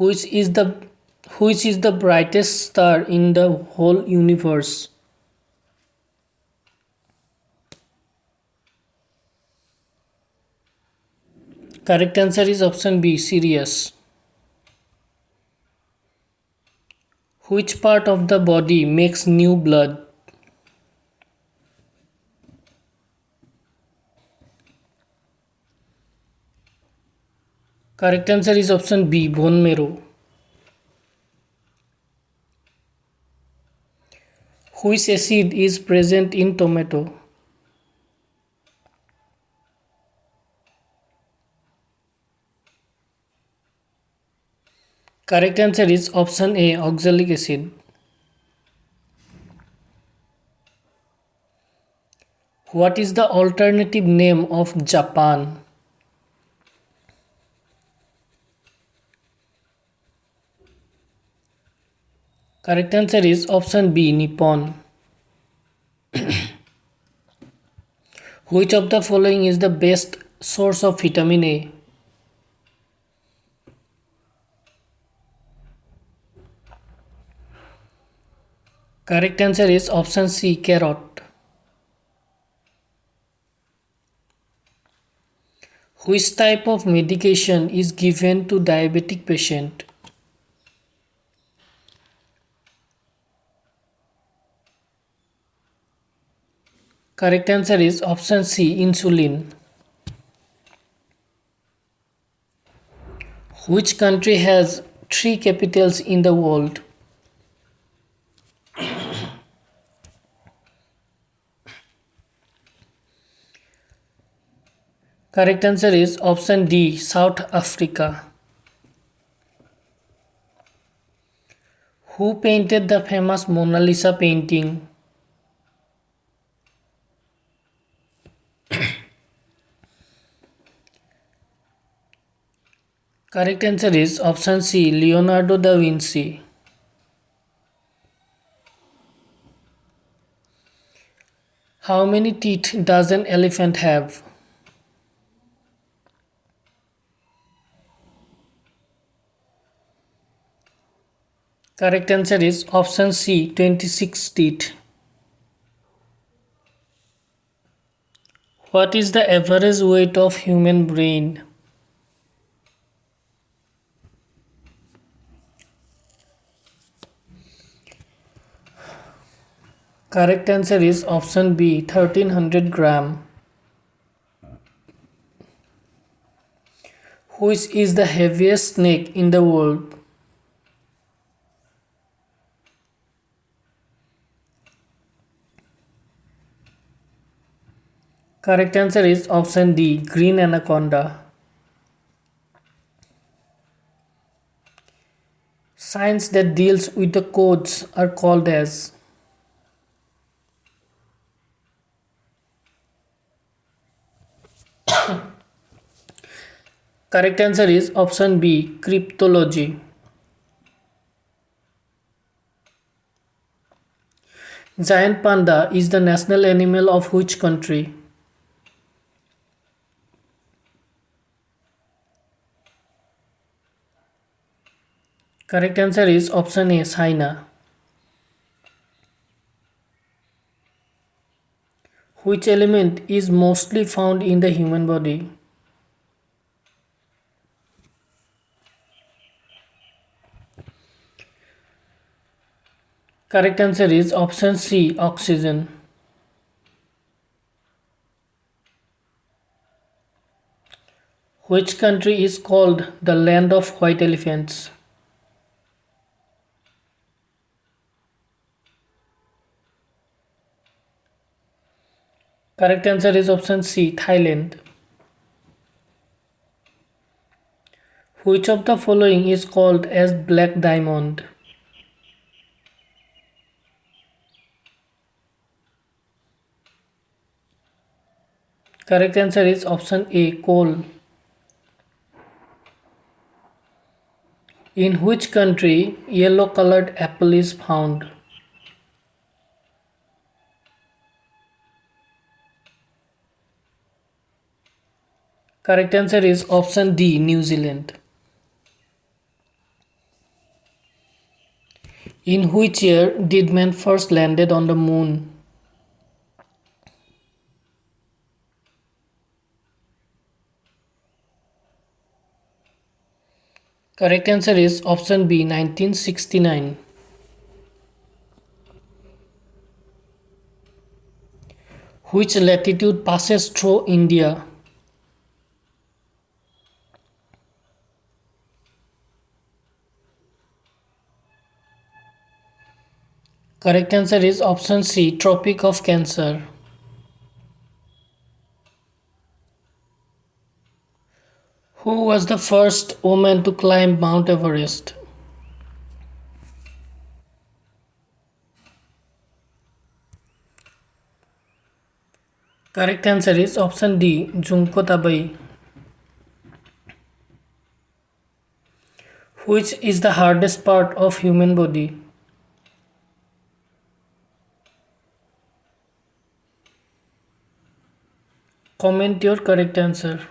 Which is the which is the brightest star in the whole universe? Correct answer is option B, Sirius. Which part of the body makes new blood? Correct answer is option B, bone marrow. Which acid is present in tomato? Correct answer is option A, oxalic acid. What is the alternative name of Japan? Correct answer is option B, Nippon. Which of the following is the best source of vitamin A? Correct answer is option C, carrot. Which type of medication is given to diabetic patient? Correct answer is option C, insulin. Which country has three capitals in the world? Correct answer is option D, South Africa. Who painted the famous Mona Lisa painting? Correct answer is option C, Leonardo da Vinci. How many teeth does an elephant have? Correct answer is option C, 26 teeth. What is the average weight of human brain? Correct answer is option B, 1300 gram. Which is the heaviest snake in the world? Correct answer is option D, green anaconda. Science that deals with the codes are called as. Correct answer is option B, cryptology. Giant panda is the national animal of which country? Correct answer is option A, China. Which element is mostly found in the human body? Correct answer is option C, oxygen. Which country is called the land of white elephants? Correct answer is option C, Thailand. Which of the following is called as black diamond? Correct answer is option A, coal. In which country yellow colored apple is found? Correct answer is option D, New Zealand. In which year did man first landed on the moon? Correct answer is option B, 1969. Which latitude passes through India? Correct answer is option C, Tropic of Cancer. Who was the first woman to climb Mount Everest? Correct answer is option D, Junko Tabai. Which is the hardest part of human body? Comment your correct answer.